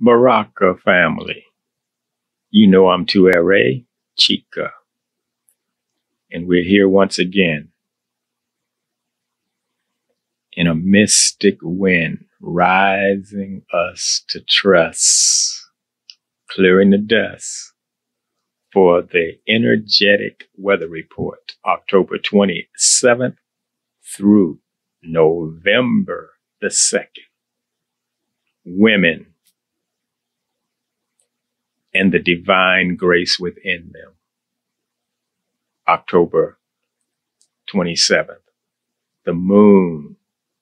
Baraka family. You know I'm Tuere Chica, and we're here once again in a mystic wind, rising us to trust, clearing the dust for the energetic weather report, October 27th through November the 2nd. Women and the divine grace within them. October 27th, the moon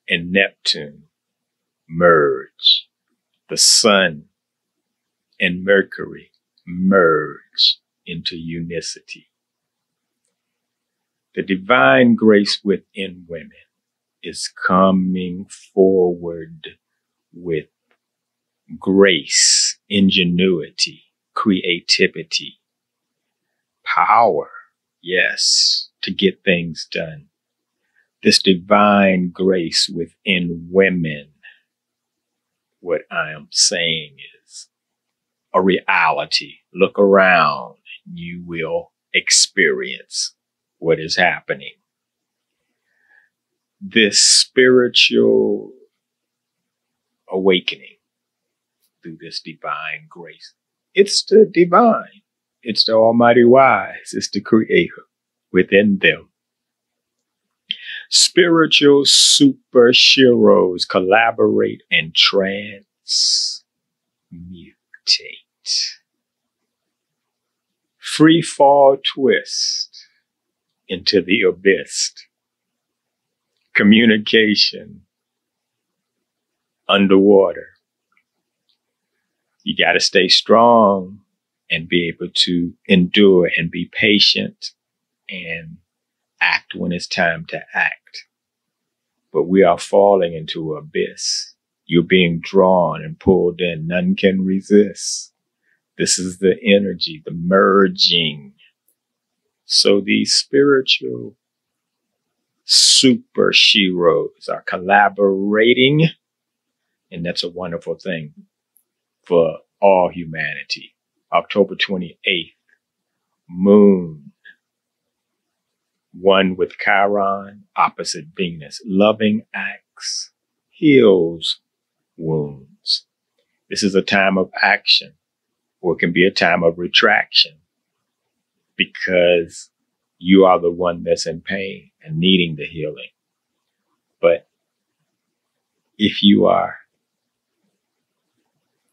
and Neptune merge. The sun and Mercury merge into unicity. The divine grace within women is coming forward with grace, ingenuity, creativity, power, yes, to get things done. This divine grace within women, what I am saying is a reality. Look around and you will experience what is happening. This spiritual awakening through this divine grace. It's the divine. It's the Almighty Wise. It's the Creator within them. Spiritual super heroes collaborate and transmutate free fall twist into the abyss. Communication underwater. You got to stay strong and be able to endure and be patient and act when it's time to act. But we are falling into an abyss. You're being drawn and pulled in. None can resist. This is the energy, the merging. So these spiritual super heroes are collaborating, and that's a wonderful thing for all humanity. October 28th, moon, one with Chiron, opposite Venus. Loving acts, heals wounds. This is a time of action, or it can be a time of retraction, because you are the one that's in pain and needing the healing. But if you are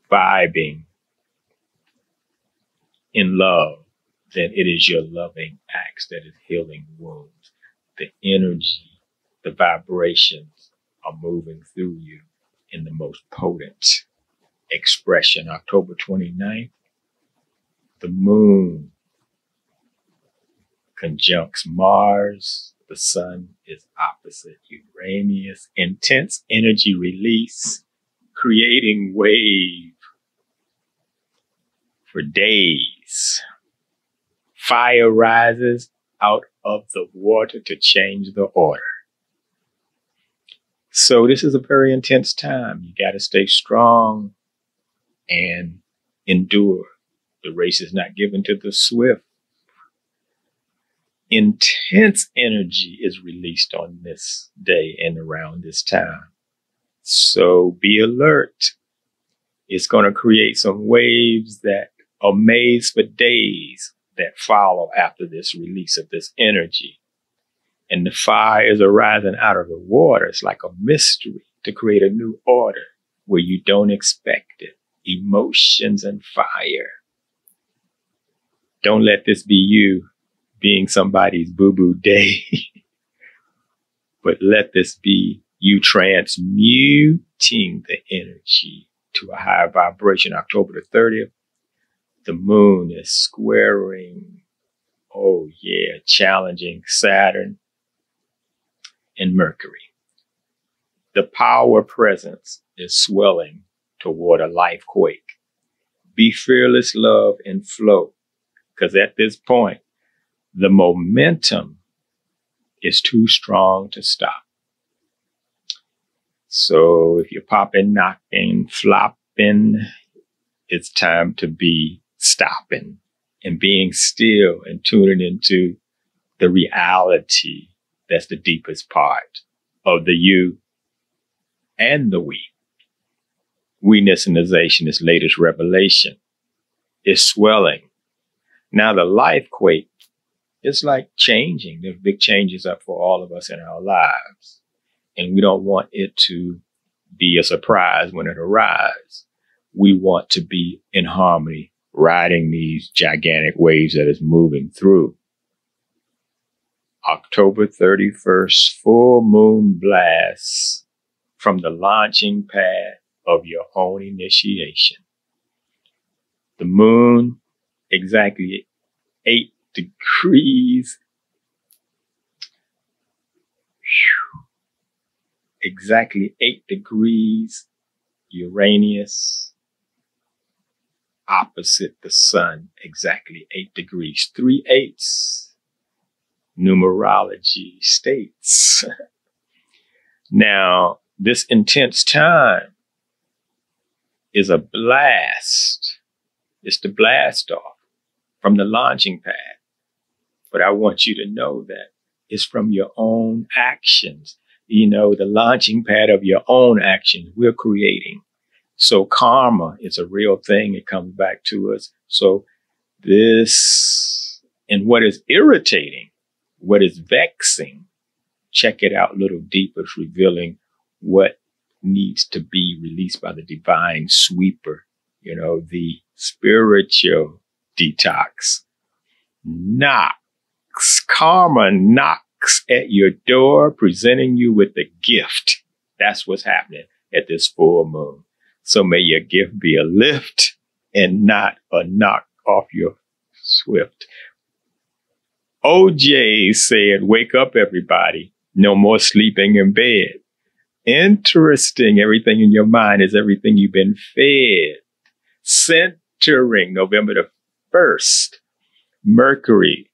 vibing in love, then it is your loving acts that is healing wounds. The energy, the vibrations are moving through you in the most potent expression. October 29th, the moon conjuncts Mars. The sun is opposite Uranus. Intense energy release, creating wave for days. Fire rises out of the water to change the order. So this is a very intense time. You got to stay strong and endure. The race is not given to the swift. Intense energy is released on this day and around this time. So be alert. It's going to create some waves that amaze for days that follow after this release of this energy. And the fire is arising out of the water. It's like a mystery to create a new order where you don't expect it. Emotions and fire. Don't let this be you being somebody's boo-boo day. But let this be you transmuting the energy to a higher vibration. October the 30th, the moon is squaring, challenging Saturn and Mercury. The power presence is swelling toward a life quake. Be fearless, love, and flow. Because at this point, the momentum is too strong to stop. So if you're popping, knocking, flopping, it's time to be stopping and being still and tuning into the reality that's the deepest part of the you and the we. We-nessingization is latest revelation. It's swelling. Now the life quake is like changing. There's big changes up for all of us in our lives. And we don't want it to be a surprise when it arrives. We want to be in harmony, riding these gigantic waves that is moving through. October 31st, full moon blast from the launching pad of your own initiation. The moon, exactly 8 degrees. Exactly 8 degrees Uranus, opposite the sun, exactly 8 degrees, 3/8. Numerology states. Now, this intense time is a blast. It's the blast off from the launching pad. But I want you to know that it's from your own actions. You know, the launching pad of your own actions we're creating. So karma is a real thing. It comes back to us. So this, and what is irritating, what is vexing, check it out a little deeper. It's revealing what needs to be released by the divine sweeper, you know, the spiritual detox. Knocks, karma knocks at your door, presenting you with a gift. That's what's happening at this full moon. So may your gift be a lift and not a knock off your swift. OJ said, wake up, everybody. No more sleeping in bed. Interesting. Everything in your mind is everything you've been fed. Centering November the 1st. Mercury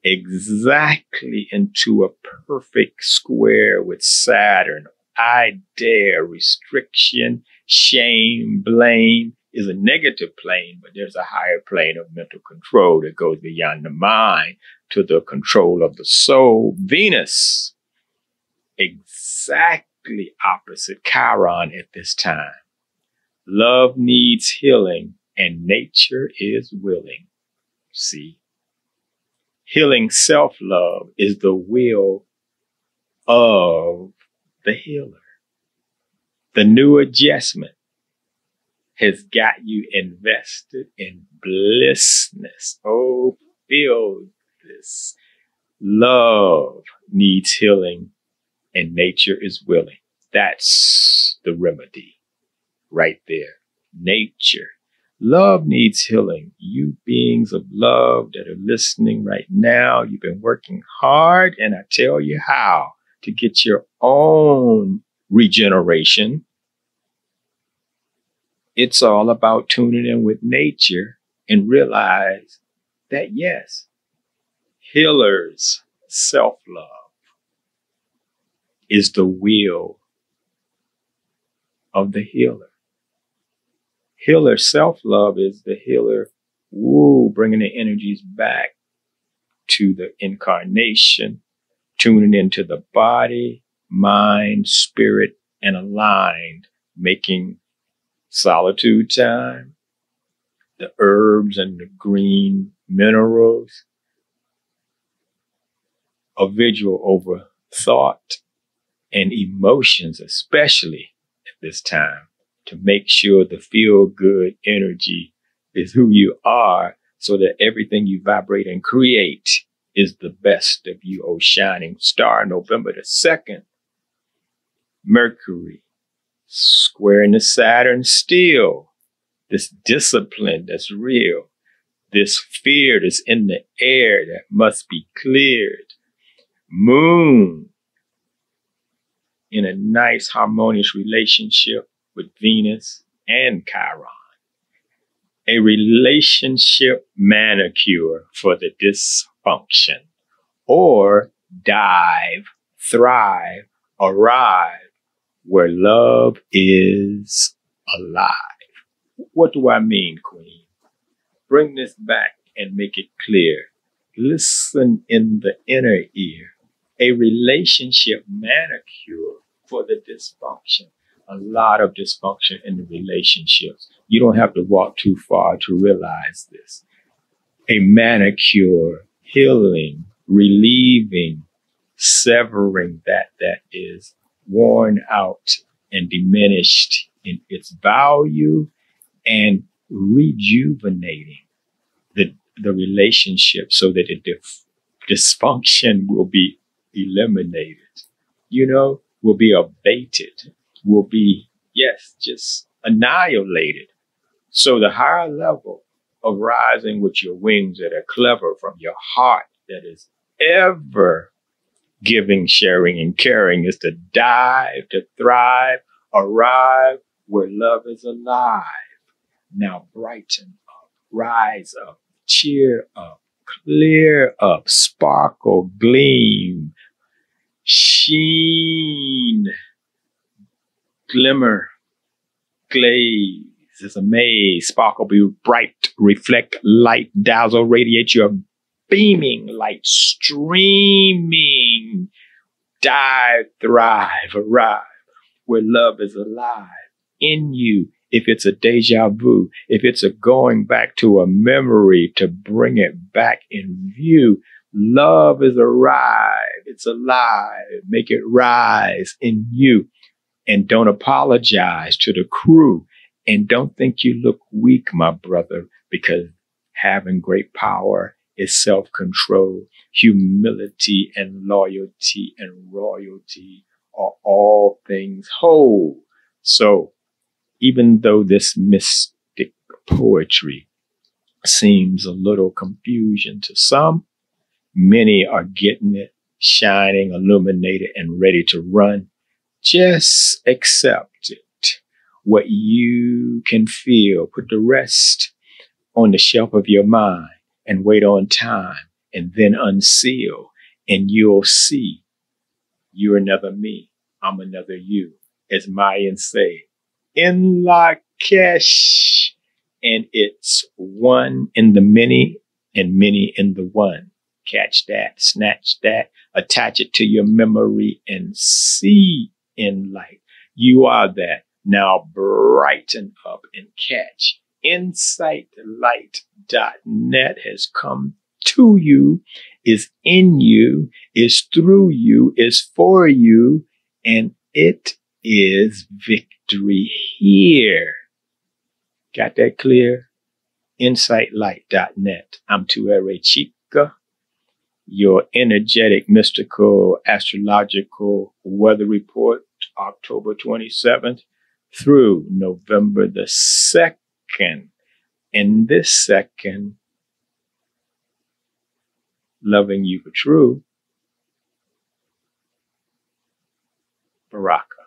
exactly into a perfect square with Saturn. I dare, restriction, shame, blame is a negative plane, but there's a higher plane of mental control that goes beyond the mind to the control of the soul. Venus, exactly opposite Chiron at this time. Love needs healing and nature is willing. See, healing self-love is the will of the healer. The new adjustment has got you invested in blissness. Oh, feel this. Love needs healing and nature is willing. That's the remedy right there. Nature. Love needs healing. You beings of love that are listening right now, you've been working hard, and I tell you how to get your own regeneration. It's all about tuning in with nature and realize that, yes, healers' self-love is the will of the healer. Healer self-love is the healer, bringing the energies back to the incarnation, tuning into the body, mind, spirit, and aligned, making solitude time, the herbs and the green minerals, a vigil over thought and emotions, especially at this time, to make sure the feel-good energy is who you are, so that everything you vibrate and create is the best of you, oh shining star. November the 2nd, Mercury squaring the Saturn still. This discipline that's real, this fear that's in the air that must be cleared. Moon in a nice harmonious relationship with Venus and Chiron. A relationship manicure for the dysfunction. Or dive, thrive, arrive where love is alive. What do I mean, Queen? Bring this back and make it clear. Listen in the inner ear. A relationship manicure for the dysfunction. A lot of dysfunction in the relationships. You don't have to walk too far to realize this. A manicure, healing, relieving, severing that is worn out and diminished in its value, and rejuvenating the relationship so that the dysfunction will be eliminated, will be abated, will be, yes, just annihilated. So the higher level of rising with your wings that are clever from your heart, that is ever giving, sharing, and caring, is to dive, to thrive, arrive where love is alive. Now brighten up, rise up, cheer up, clear up, sparkle, gleam, sheen, glimmer, glaze as a maze, sparkle, be bright, reflect, light, dazzle, radiate your beaming light, streaming, dive, thrive, arrive where love is alive in you. If it's a deja vu, if it's a going back to a memory to bring it back in view, love is arrived, it's alive, make it rise in you. And don't apologize to the crew. And don't think you look weak, my brother, because having great power is self-control. Humility and loyalty and royalty are all things whole. So even though this mystic poetry seems a little confusion to some, many are getting it, shining, illuminated, and ready to run. Just accept it. What you can feel, put the rest on the shelf of your mind and wait on time, and then unseal, and you'll see you're another me, I'm another you, as Mayans say, in Lakesh. And it's one in the many and many in the one. Catch that, snatch that, attach it to your memory and see in light. You are that. Now brighten up and catch. InsightLight.net has come to you, is in you, is through you, is for you, and it is victory here. Got that clear? InsightLight.net. I'm Tuere Chica, your energetic, mystical, astrological weather report, October 27th through November the 2nd. In this second, loving you for true, Baraka.